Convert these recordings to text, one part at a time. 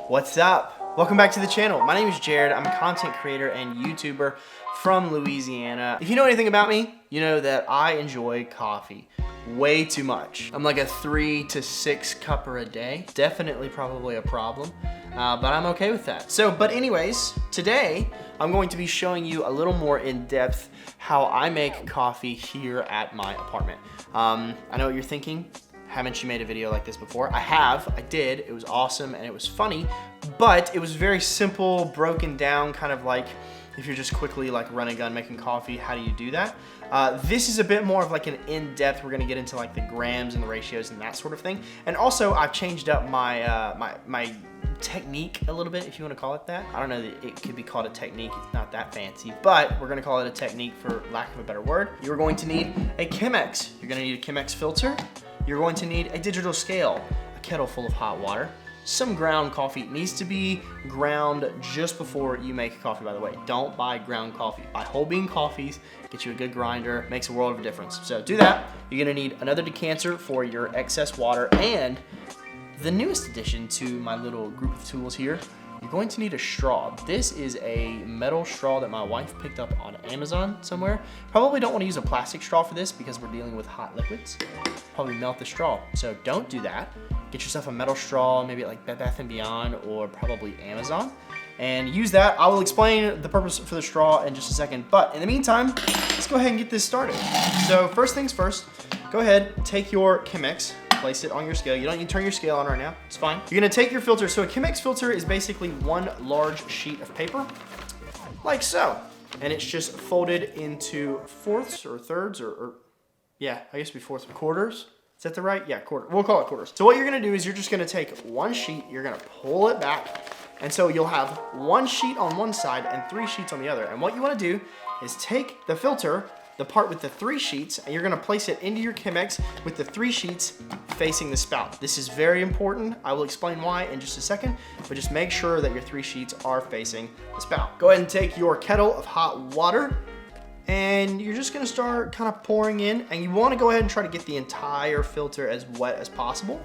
What's up? Welcome back to the channel. My name is Jared. I'm a content creator and YouTuber from Louisiana. If you know anything about me, you know that I enjoy coffee way too much. I'm like a 3 to 6 cupper a day. Definitely probably a problem, but I'm okay with that. But anyways, today I'm going to be showing you a little more in depth how I make coffee here at my apartment. I know what you're thinking. Haven't you made a video like this before? I did. It was awesome and it was funny, but it was very simple, broken down, kind of like if you're just quickly like run and gun making coffee, how do you do that? This is a bit more of like an in-depth. We're gonna get into like the grams and the ratios and that sort of thing. And also I've changed up my my technique a little bit, if you want to call it that. I don't know that it could be called a technique. It's not that fancy, but we're gonna call it a technique for lack of a better word. You're going to need a Chemex. You're gonna need a Chemex filter. You're going to need a digital scale, a kettle full of hot water, some ground coffee. It needs to be ground just before you make coffee, by the way. Don't buy ground coffee. Buy whole bean coffees, get you a good grinder, makes a world of a difference. So do that. You're gonna need another decanter for your excess water, and the newest addition to my little group of tools here, you're going to need a straw. This is a metal straw that my wife picked up on Amazon somewhere. Probably don't want to use a plastic straw for this because we're dealing with hot liquids. Probably melt the straw. So don't do that. Get yourself a metal straw, maybe at like Bed Bath & Beyond or probably Amazon, and use that. I will explain the purpose for the straw in just a second, but in the meantime, let's go ahead and get this started. So first things first, go ahead, take your Chemex, place it on your scale. You don't need to turn your scale on right now, it's fine. You're gonna take your filter. So a Chemex filter is basically one large sheet of paper, like so. And it's just folded into fourths or thirds or yeah, I guess it'd be fourths, quarters. Is that the right? Yeah, quarter. We'll call it quarters. So what you're gonna do is you're just gonna take one sheet, you're gonna pull it back, and so you'll have one sheet on one side and 3 sheets on the other. And what you wanna do is take the filter, the part with the 3 sheets, and you're gonna place it into your Chemex with the 3 sheets facing the spout. This is very important. I will explain why in just a second, but just make sure that your 3 sheets are facing the spout. Go ahead and take your kettle of hot water, and you're just gonna start kind of pouring in, and you wanna go ahead and try to get the entire filter as wet as possible,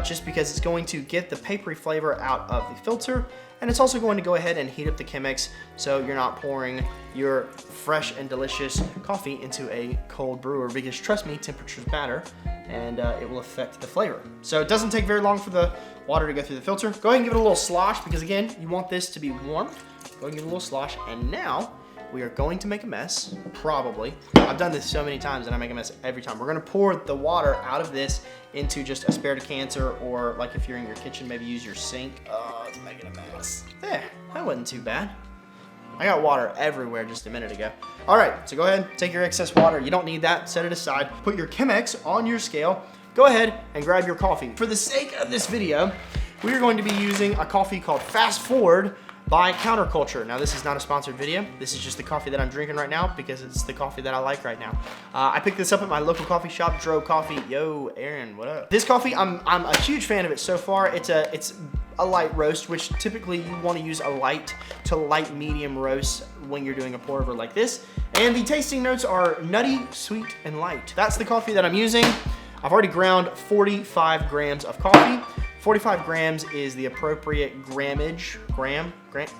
just because it's going to get the papery flavor out of the filter, and it's also going to go ahead and heat up the Chemex so you're not pouring your fresh and delicious coffee into a cold brewer, because trust me, temperatures matter, and it will affect the flavor. So it doesn't take very long for the water to go through the filter. Go ahead and give it a little slosh, because again, you want this to be warm. Go ahead and give it a little slosh, and now we are going to make a mess, probably. I've done this so many times and I make a mess every time. We're gonna pour the water out of this into just a spare decanter, or like if you're in your kitchen, maybe use your sink. Oh, it's making a mess. There, that wasn't too bad. I got water everywhere just a minute ago. All right, so go ahead, take your excess water. You don't need that, set it aside. Put your Chemex on your scale. Go ahead and grab your coffee. For the sake of this video, we are going to be using a coffee called Fast Forward by Counterculture. Now, this is not a sponsored video. This is just the coffee that I'm drinking right now because it's the coffee that I like right now. I picked this up at my local coffee shop, Dro Coffee. Yo, Aaron, what up? This coffee, I'm a huge fan of it so far. It's a light roast, which typically you want to use a light to light medium roast when you're doing a pour over like this. And the tasting notes are nutty, sweet, and light. That's the coffee that I'm using. I've already ground 45 grams of coffee. 45 grams is the appropriate grammage,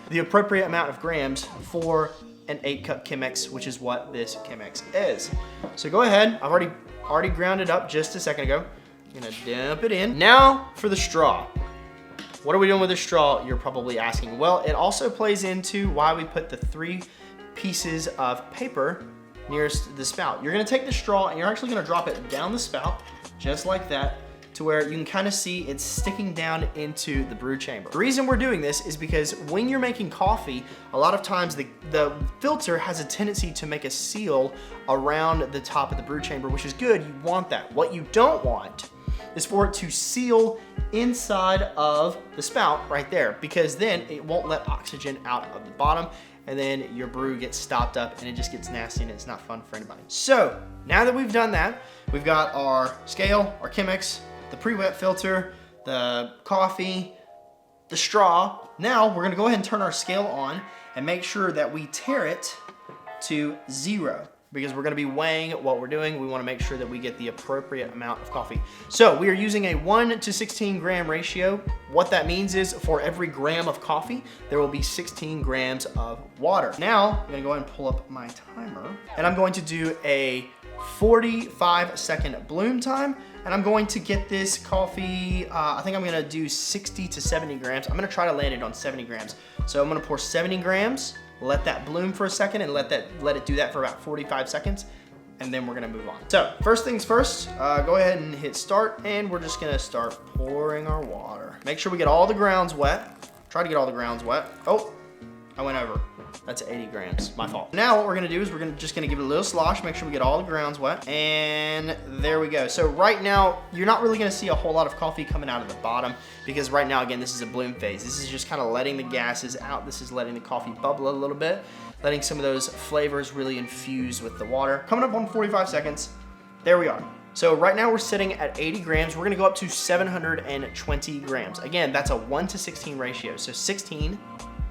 the appropriate amount of grams for an 8-cup Chemex, which is what this Chemex is. So go ahead, I've already ground it up just a second ago. I'm gonna dump it in. Now for the straw. What are we doing with the straw, you're probably asking? Well, it also plays into why we put the 3 pieces of paper nearest the spout. You're gonna take the straw and you're actually gonna drop it down the spout, just like that, to where you can kind of see it's sticking down into the brew chamber. The reason we're doing this is because when you're making coffee, a lot of times the filter has a tendency to make a seal around the top of the brew chamber, which is good, you want that. What you don't want is for it to seal inside of the spout right there, because then it won't let oxygen out of the bottom, and then your brew gets stopped up and it just gets nasty and it's not fun for anybody. So now that we've done that, we've got our scale, our Chemex, the pre-wet filter, the coffee, the straw. Now we're gonna go ahead and turn our scale on and make sure that we tare it to 0. because we're gonna be weighing what we're doing. We wanna make sure that we get the appropriate amount of coffee. So we are using a 1 to 16 gram ratio. What that means is for every gram of coffee, there will be 16 grams of water. Now, I'm gonna go ahead and pull up my timer, and I'm going to do a 45-second bloom time, and I'm going to get this coffee, I think I'm gonna do 60 to 70 grams. I'm gonna try to land it on 70 grams. So I'm gonna pour 70 grams, let that bloom for a second, and let it do that for about 45 seconds, and then we're gonna move on. So first things first, go ahead and hit start, and we're just gonna start pouring our water. Make sure we get all the grounds wet. Try to get all the grounds wet. Oh, I went over. That's 80 grams, my fault. Now what we're gonna do is we're just gonna give it a little slosh, make sure we get all the grounds wet, and there we go. So right now, you're not really gonna see a whole lot of coffee coming out of the bottom, because right now, again, this is a bloom phase. This is just kind of letting the gases out. This is letting the coffee bubble a little bit, letting some of those flavors really infuse with the water. Coming up on 45 seconds, there we are. So right now we're sitting at 80 grams. We're gonna go up to 720 grams. Again, that's a 1 to 16 ratio. So 16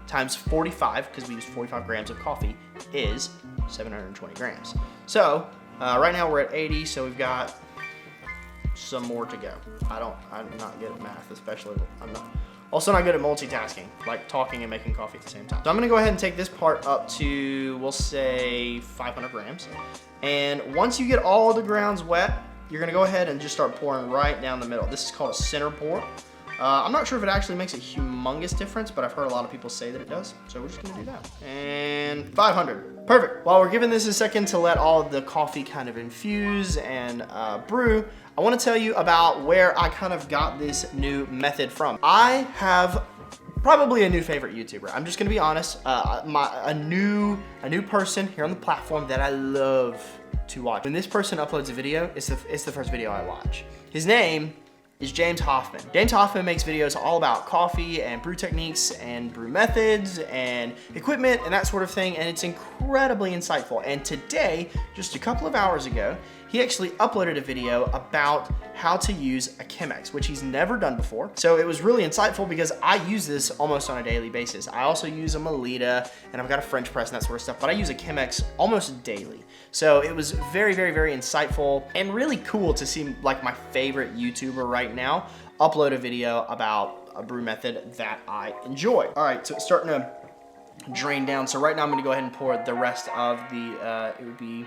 times 45, because we use 45 grams of coffee, is 720 grams. So right now we're at 80, so we've got some more to go. I'm not good at math, especially. I'm also not good at multitasking, like talking and making coffee at the same time. So I'm gonna go ahead and take this part up to, we'll say 500 grams. And once you get all the grounds wet, you're gonna go ahead and just start pouring right down the middle. This is called a center pour. I'm not sure if it actually makes a humongous difference, but I've heard a lot of people say that it does. So we're just gonna do that. And 500, perfect. While we're giving this a second to let all of the coffee kind of infuse and brew, I wanna tell you about where I kind of got this new method from. I have probably a new favorite YouTuber. I'm just gonna be honest, a new person here on the platform that I love to watch. When this person uploads a video, it's the first video I watch. His name is James Hoffmann. James Hoffmann makes videos all about coffee and brew techniques and brew methods and equipment and that sort of thing, and it's incredibly insightful. And today, just a couple of hours ago, he actually uploaded a video about how to use a Chemex, which he's never done before. So it was really insightful because I use this almost on a daily basis. I also use a Melita, and I've got a French press and that sort of stuff, but I use a Chemex almost daily. So it was very, very, very insightful and really cool to see like my favorite YouTuber right now upload a video about a brew method that I enjoy. All right, so it's starting to drain down. So right now I'm gonna go ahead and pour the rest of the, it would be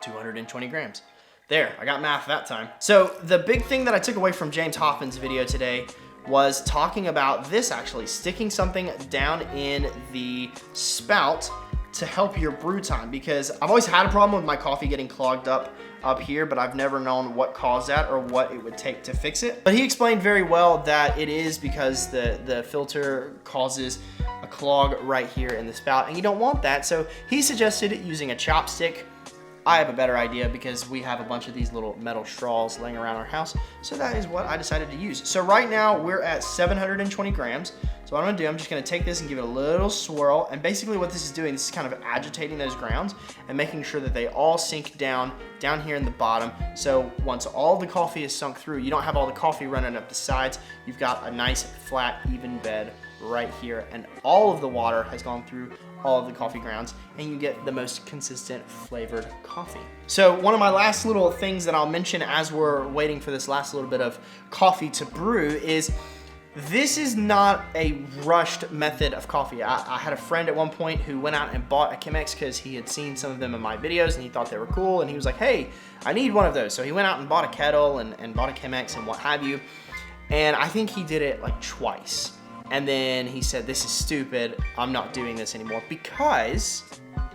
220 grams. There, I got math that time. So the big thing that I took away from James Hoffmann's video today was talking about this, actually sticking something down in the spout to help your brew time, because I've always had a problem with my coffee getting clogged up here, but I've never known what caused that or what it would take to fix it. But he explained very well that it is because the filter causes a clog right here in the spout, and you don't want that. So he suggested using a chopstick. I have a better idea because we have a bunch of these little metal straws laying around our house. So that is what I decided to use. So right now we're at 720 grams. So what I'm gonna do, I'm just gonna take this and give it a little swirl. And basically what this is doing, this is kind of agitating those grounds and making sure that they all sink down here in the bottom. So once all the coffee is sunk through, you don't have all the coffee running up the sides. You've got a nice flat, even bed right here. And all of the water has gone through all of the coffee grounds, and you get the most consistent flavored coffee. So one of my last little things that I'll mention as we're waiting for this last little bit of coffee to brew is this is not a rushed method of coffee. I had a friend at one point who went out and bought a Chemex because he had seen some of them in my videos and he thought they were cool, and he was like, hey, I need one of those. So he went out and bought a kettle and bought a Chemex and what have you. And I think he did it like twice. And then he said, this is stupid, I'm not doing this anymore, because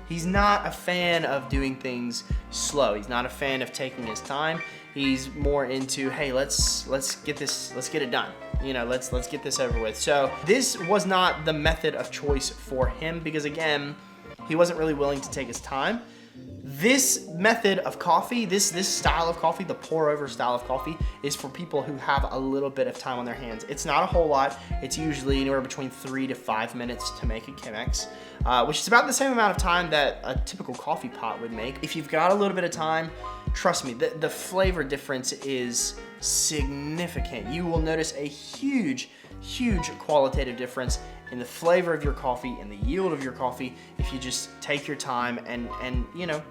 he's not a fan of doing things slow. He's not a fan of taking his time. He's more into, hey, let's get it done. You know, let's get this over with. So this was not the method of choice for him because, again, he wasn't really willing to take his time. This method of coffee, this style of coffee, the pour over style of coffee, is for people who have a little bit of time on their hands. It's not a whole lot. It's usually anywhere between 3 to 5 minutes to make a Chemex, which is about the same amount of time that a typical coffee pot would make. If you've got a little bit of time, trust me, the flavor difference is significant. You will notice a huge qualitative difference in the flavor of your coffee and the yield of your coffee if you just take your time and you know,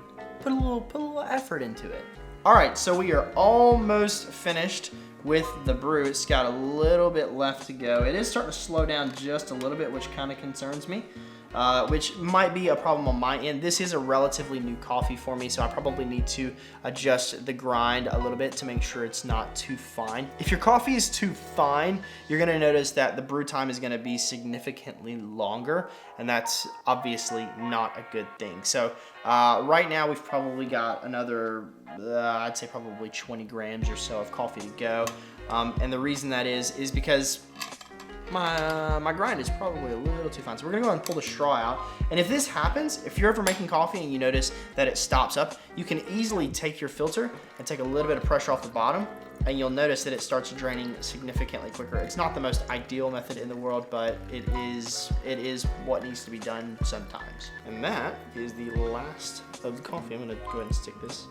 put a little effort into it. All right, so we are almost finished with the brew. It's got a little bit left to go. It is starting to slow down just a little bit, which kind of concerns me, which might be a problem on my end. This is a relatively new coffee for me, so I probably need to adjust the grind a little bit to make sure it's not too fine. If your coffee is too fine, you're gonna notice that the brew time is gonna be significantly longer, and that's obviously not a good thing. So right now we've probably got another, I'd say probably 20 grams or so of coffee to go. And the reason that is because my grind is probably a little too fine. So we're gonna go ahead and pull the straw out. And if this happens, if you're ever making coffee and you notice that it stops up, you can easily take your filter and take a little bit of pressure off the bottom, and you'll notice that it starts draining significantly quicker. It's not the most ideal method in the world, but it is what needs to be done sometimes. And that is the last of the coffee. I'm gonna go ahead and stick this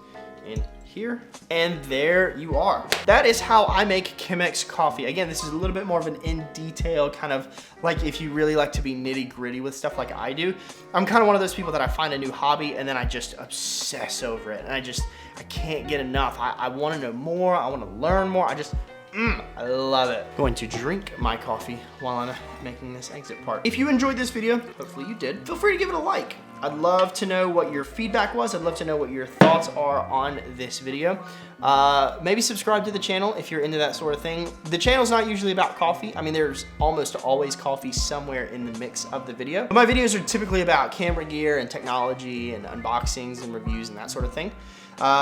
in here, and there you are. That is how I make Chemex coffee. Again, this is a little bit more of an in detail kind of, like if you really like to be nitty gritty with stuff like I do. I'm kind of one of those people that I find a new hobby and then I just obsess over it, and I can't get enough. I want to know more, I want to learn more. I love it. Going to drink my coffee while I'm making this exit part. If you enjoyed this video, hopefully you did, feel free to give it a like. I'd love to know what your feedback was. I'd love to know what your thoughts are on this video. Maybe subscribe to the channel if you're into that sort of thing. The channel's not usually about coffee. I mean, there's almost always coffee somewhere in the mix of the video. But my videos are typically about camera gear and technology and unboxings and reviews and that sort of thing.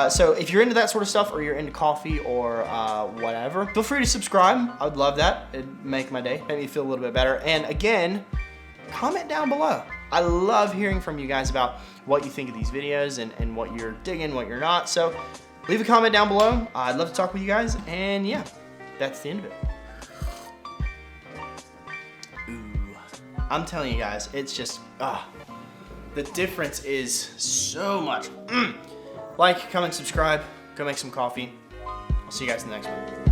So if you're into that sort of stuff, or you're into coffee or whatever, feel free to subscribe. I would love that. It'd make my day, make me feel a little bit better. And again, comment down below. I love hearing from you guys about what you think of these videos and what you're digging, what you're not. So leave a comment down below. I'd love to talk with you guys. And yeah, that's the end of it. Ooh, I'm telling you guys, it's just, the difference is so much. Like, comment, subscribe, go make some coffee. I'll see you guys in the next one.